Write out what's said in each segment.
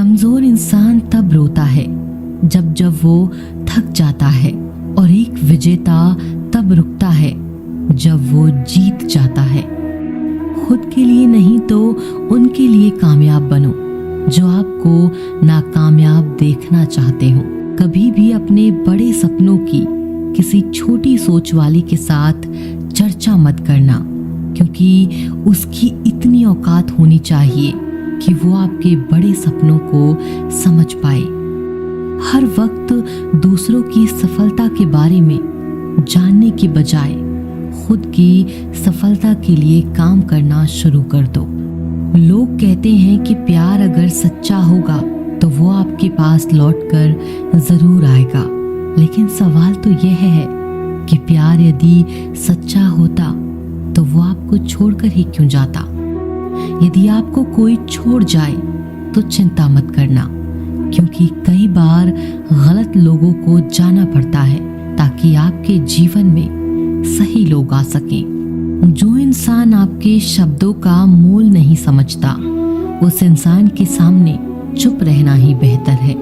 कमजोर इंसान तब रोता है जब जब वो थक जाता है, और एक विजेता तब रुकता है जब वो जीत जाता है। खुद के लिए नहीं तो उनके लिए कामयाब बनो जो आपको नाकामयाब देखना चाहते हो। कभी भी अपने बड़े सपनों की किसी छोटी सोच वाले के साथ चर्चा मत करना, क्योंकि उसकी इतनी औकात होनी चाहिए कि वो आपके बड़े सपनों को समझ पाए। हर वक्त दूसरों की सफलता के बारे में जानने की बजाय खुद की सफलता के लिए काम करना शुरू कर दो। लोग कहते हैं कि प्यार अगर सच्चा होगा तो वो आपके पास लौटकर जरूर आएगा, लेकिन सवाल तो यह है कि प्यार यदि सच्चा होता तो वो आपको छोड़कर ही क्यों जाता। यदि आपको कोई छोड़ जाए तो चिंता मत करना, क्योंकि कई बार गलत लोगों को जाना पड़ता है ताकि आपके जीवन में सही लोग आ सकें। जो इंसान आपके शब्दों का मोल नहीं समझता, उस इंसान के सामने चुप रहना ही बेहतर है।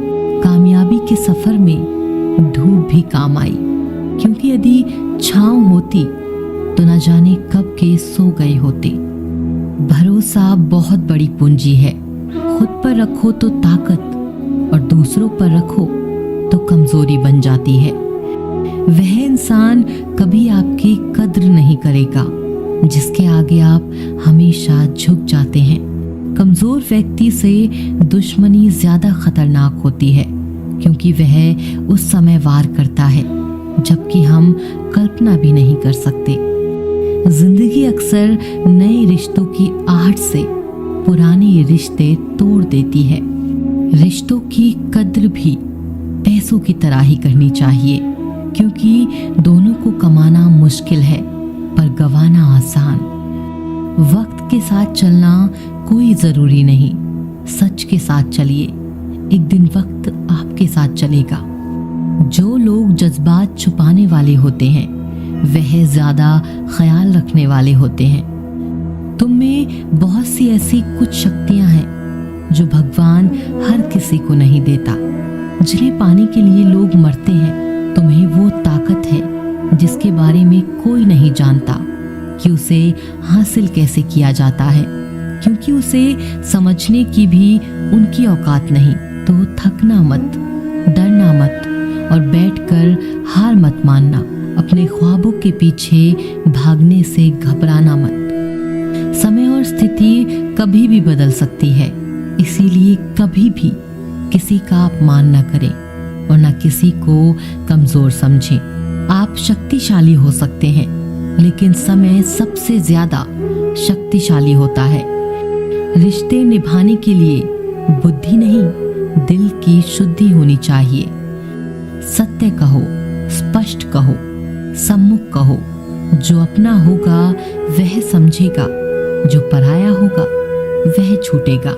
कामयाबी के सफर में धूप भी काम आई, क्योंकि यदि छांव होती तो न जाने कब के सो गए होते। भरोसा बहुत बड़ी पूंजी है। खुद पर रखो तो ताकत, और दूसरों पर रखो तो कमजोरी बन जाती है। वह इंसान कभी आपकी कद्र नहीं करेगा जिसके आगे आप हमेशा झुक जाते हैं। कमजोर व्यक्ति से दुश्मनी ज्यादा खतरनाक होती है, क्योंकि वह उस समय वार करता है जबकि हम कल्पना भी नहीं कर सकते। जिंदगी अक्सर नए रिश्तों की आहट से पुराने रिश्ते तोड़ देती है। रिश्तों की कद्र भी पैसों की तरह ही करनी चाहिए, क्योंकि दोनों को कमाना मुश्किल है पर गंवाना आसान। वक्त के साथ चलना कोई जरूरी नहीं, सच के साथ चलिए, एक दिन वक्त आपके साथ चलेगा। जो लोग जज्बात छुपाने वाले होते हैं वह ज्यादा ख्याल रखने वाले होते हैं। तुम में बहुत सी ऐसी कुछ शक्तियां हैं जो भगवान हर किसी को नहीं देता। जिन्हें पाने के लिए लोग मरते हैं, तुम्हें वो ताकत है जिसके बारे में कोई नहीं जानता कि उसे हासिल कैसे किया जाता है, क्योंकि उसे समझने की भी उनकी औकात नहीं। तो थकना मत, डरना मत, और बैठकर हार मत मानना। अपने ख्वाबों के पीछे भागने से घबराना मत। समय और स्थिति कभी भी बदल सकती है, इसीलिए कभी भी किसी का अपमान न करें और न किसी को कमजोर समझें। आप शक्तिशाली हो सकते हैं, लेकिन समय सबसे ज्यादा शक्तिशाली होता है। रिश्ते निभाने के लिए बुद्धि नहीं, दिल की शुद्धि होनी चाहिए। सत्य कहो, स्पष्ट कहो, सम्मुख कहो। जो अपना होगा वह समझेगा, जो पराया होगा वह छूटेगा।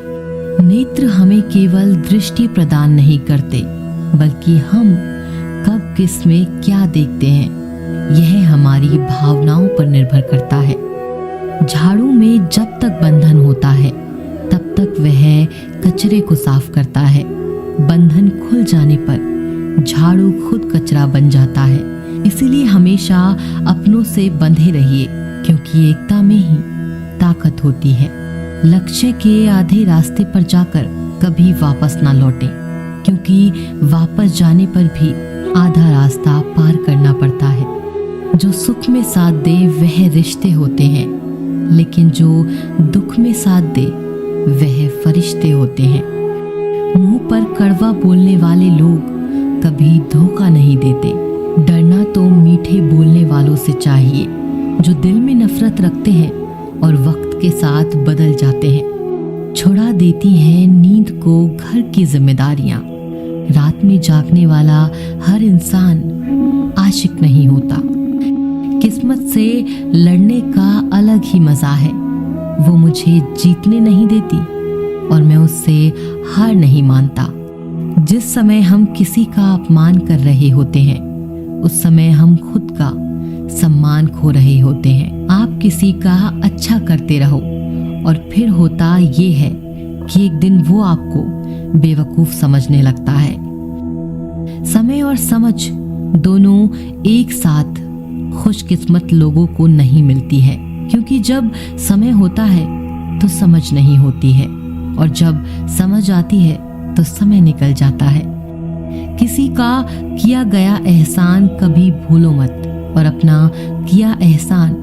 नेत्र हमें केवल दृष्टि प्रदान नहीं करते, बल्कि हम कब किस में क्या देखते हैं यह हमारी भावनाओं पर निर्भर करता है। झाड़ू में जब तक बंधन होता है तब तक वह कचरे को साफ करता है। बंधन खुल जाने पर झाड़ू खुद कचरा बन जाता है। इसीलिए हमेशा अपनों से बंधे रहिए, क्योंकि एकता में ही ताकत होती है। लक्ष्य के आधे रास्ते पर जाकर कभी वापस ना लौटें, क्योंकि वापस जाने पर भी आधा रास्ता पार करना पड़ता है। जो सुख में साथ दे वह रिश्ते होते हैं, लेकिन जो दुख में साथ दे वह फरिश्ते होते हैं। मुंह पर कड़वा बोलने वाले लोग कभी धोखा नहीं देते। डरना तो मीठे बोलने वालों से चाहिए, जो दिल में नफरत रखते हैं और वक्त के साथ बदल जाते हैं। छुड़ा देती हैं नींद को घर की जिम्मेदारियां। रात में जागने वाला हर इंसान आशिक नहीं होता। किस्मत से लड़ने का अलग ही मजा है। वो मुझे जीतने नहीं देती और मैं उससे हार नहीं मानता। जिस समय हम किसी का अपमान कर रहे होते हैं, उस समय हम खुद का सम्मान खो रहे होते हैं। आप किसी का अच्छा करते रहो, और फिर होता ये है कि एक दिन वो आपको बेवकूफ समझने लगता है। समय और समझ दोनों एक साथ खुशकिस्मत लोगों को नहीं मिलती है, क्योंकि जब समय होता है तो समझ नहीं होती है, और जब समझ आती है तो समय निकल जाता है। किसी का किया गया एहसान कभी भूलो मत, और अपना किया एहसान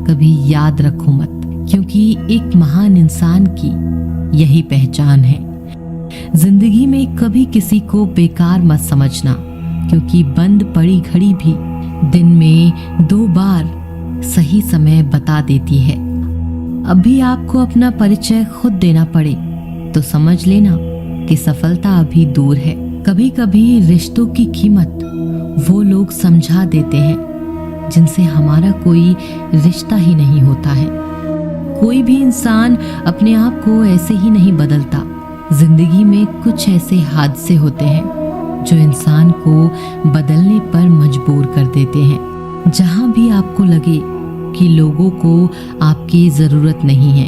कभी याद रखो मत, क्योंकि एक महान इंसान की यही पहचान है। जिंदगी में कभी किसी को बेकार मत समझना, क्योंकि बंद पड़ी घड़ी भी दिन में 2 बार सही समय बता देती है। अभी आपको अपना परिचय खुद देना पड़े तो समझ लेना कि सफलता अभी दूर है। कभी कभी रिश्तों की कीमत वो लोग समझा देते हैं जिनसे हमारा कोई रिश्ता ही नहीं होता है। कोई भी इंसान अपने आप को ऐसे ही नहीं बदलता। जिंदगी में कुछ ऐसे हादसे होते हैं जो इंसान को बदलने पर मजबूर कर देते हैं। जहां भी आपको लगे कि लोगों को आपकी जरूरत नहीं है,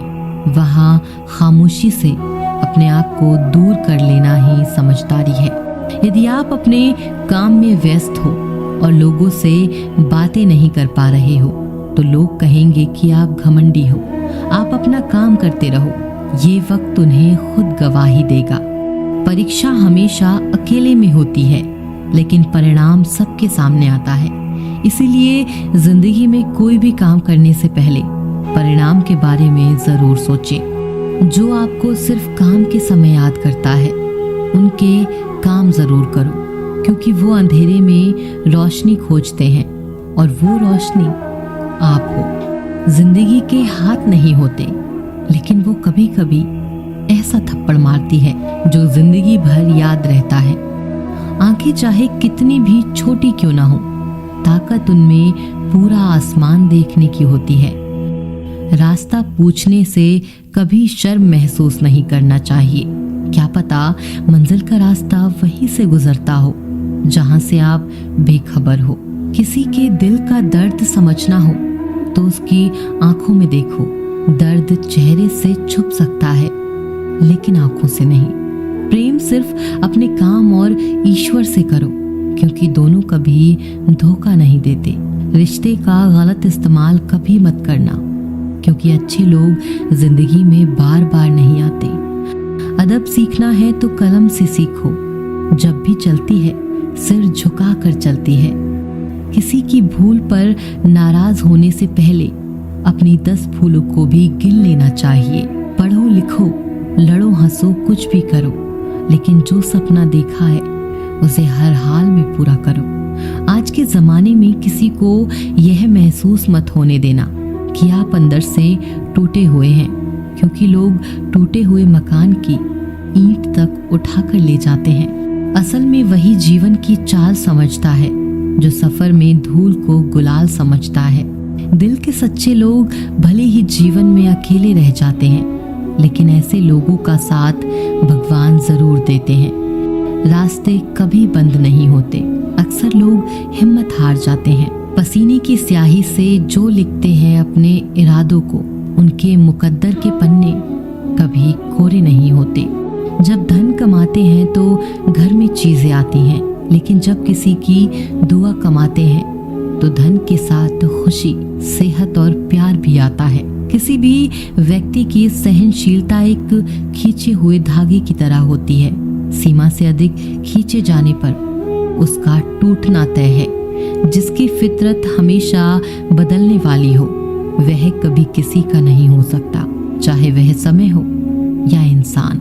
वहां खामोशी से अपने आप को दूर कर लेना ही समझदारी है। यदि आप अपने काम में व्यस्त हो और लोगों से बातें नहीं कर पा रहे हो, तो लोग कहेंगे कि आप घमंडी हो। आप अपना काम करते रहो, ये वक्त उन्हें खुद गवाही देगा। परीक्षा हमेशा अकेले में होती है, लेकिन परिणाम सबके सामने आता है। इसीलिए जिंदगी में कोई भी काम करने से पहले परिणाम के बारे में जरूर सोचें। जो आपको सिर्फ काम के समय याद करता है, उनके काम जरूर करो, क्योंकि वो अंधेरे में रोशनी खोजते हैं और वो रोशनी आप हो। जिंदगी के हाथ नहीं होते, लेकिन वो कभी कभी ऐसा थप्पड़ मारती है जो जिंदगी भर याद रहता है। आंखें चाहे कितनी भी छोटी क्यों ना हो, ताकत उनमें पूरा आसमान देखने की होती है। रास्ता पूछने से कभी शर्म महसूस नहीं करना चाहिए। क्या पता मंजिल का रास्ता वहीं से गुजरता हो जहां से आप बेखबर हो। किसी के दिल का दर्द समझना हो तो उसकी आंखों में देखो। दर्द चेहरे से छुप सकता है, लेकिन आंखों से नहीं। प्रेम सिर्फ अपने काम और ईश्वर से करो, क्योंकि दोनों कभी धोखा नहीं देते। रिश्ते का गलत इस्तेमाल कभी मत करना, क्योंकि अच्छे लोग जिंदगी में बार बार नहीं आते। अदब सीखना है तो कलम से सीखो। जब भी चलती है सिर झुका कर चलती है। किसी की भूल पर नाराज होने से पहले अपनी 10 भूलों को भी गिन लेना चाहिए। पढ़ो लिखो, लड़ो हंसो, कुछ भी करो, लेकिन जो सपना देखा है उसे हर हाल में पूरा करो। आज के जमाने में किसी को यह महसूस मत होने देना कि आप अंदर से टूटे हुए हैं, क्योंकि लोग टूटे हुए मकान की ईंट तक उठाकर ले जाते हैं। असल में वही जीवन की चाल समझता है जो सफर में धूल को गुलाल समझता है। दिल के सच्चे लोग भले ही जीवन में अकेले रह जाते हैं, लेकिन ऐसे लोगों का साथ भगवान जरूर देते हैं। रास्ते कभी बंद नहीं होते। अक्सर लोग हिम्मत हार जाते हैं। पसीने की स्याही से जो लिखते हैं अपने इरादों को, उनके मुकद्दर के पन्ने कभी कोरे नहीं होते। जब धन कमाते हैं तो घर में चीजें आती हैं, लेकिन जब किसी की दुआ कमाते हैं तो धन के साथ खुशी, सेहत और प्यार भी आता है। किसी भी व्यक्ति की सहनशीलता एक खींचे हुए धागे की तरह होती है। सीमा से अधिक खींचे जाने पर उसका टूटना तय है। जिसकी फितरत हमेशा बदलने वाली हो, वह कभी किसी का नहीं हो सकता, चाहे वह समय हो या इंसान।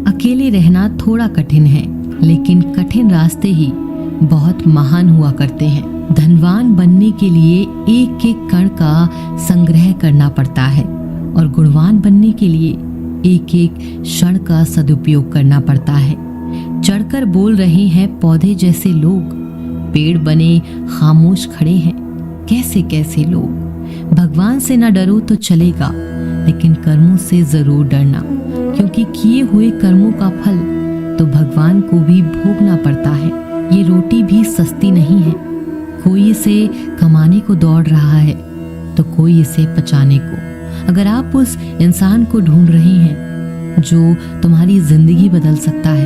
अकेले रहना थोड़ा कठिन है, लेकिन कठिन रास्ते ही बहुत महान हुआ करते हैं। धनवान बनने के लिए एक एक कण का संग्रह करना पड़ता है, और गुणवान बनने के लिए एक एक क्षण का सदुपयोग करना पड़ता है। चढ़कर बोल रहे हैं पौधे जैसे लोग, पेड़ बने खामोश खड़े हैं कैसे कैसे लोग। भगवान से न डरो तो चलेगा, लेकिन कर्मों से जरूर डरना, क्योंकि किए हुए कर्मों का फल तो भगवान को भी भोगना पड़ता है। ये रोटी भी सस्ती नहीं है। कोई इसे कमाने को दौड़ रहा है तो कोई इसे पचाने को। अगर आप उस इंसान को ढूंढ रहे हैं जो तुम्हारी जिंदगी बदल सकता है,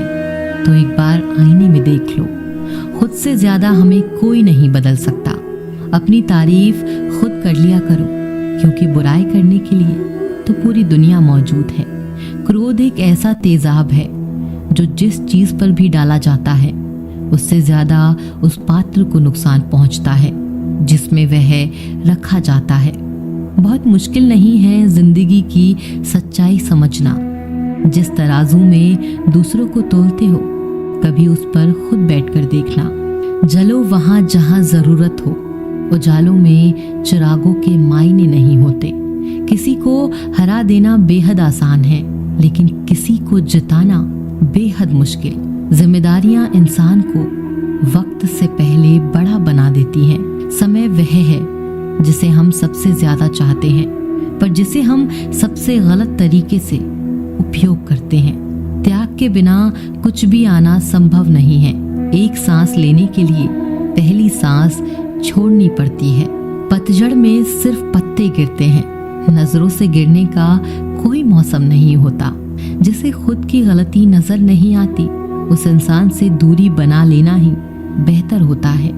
तो एक बार आईने में देख लो। खुद से ज्यादा हमें कोई नहीं बदल सकता। अपनी तारीफ खुद कर लिया करो, क्योंकि बुराई करने के लिए तो पूरी दुनिया मौजूद है। क्रोध एक ऐसा तेजाब है जो जिस चीज पर भी डाला जाता है उससे ज्यादा उस पात्र को नुकसान पहुंचता है जिसमें वह रखा जाता है। बहुत मुश्किल नहीं है जिंदगी की सच्चाई समझना। जिस तराजू में दूसरों को तोलते हो, कभी उस पर खुद बैठकर देखना। जलो वहां जहां जरूरत हो, उजालों में चिरागों के मायने नहीं होते। किसी को हरा देना बेहद आसान है, लेकिन किसी को जिताना बेहद मुश्किल। जिम्मेदारियां इंसान को वक्त से पहले बड़ा बना देती हैं। समय वह है जिसे हम सबसे ज्यादा चाहते हैं, पर जिसे हम सबसे गलत तरीके से उपयोग करते हैं। त्याग के बिना कुछ भी आना संभव नहीं है। एक सांस लेने के लिए पहली सांस छोड़नी पड़ती है। पतझड़ में सिर्फ पत्ते गिरते हैं, नजरों से गिरने का कोई मौसम नहीं होता। जिसे खुद की गलती नजर नहीं आती, उस इंसान से दूरी बना लेना ही बेहतर होता है।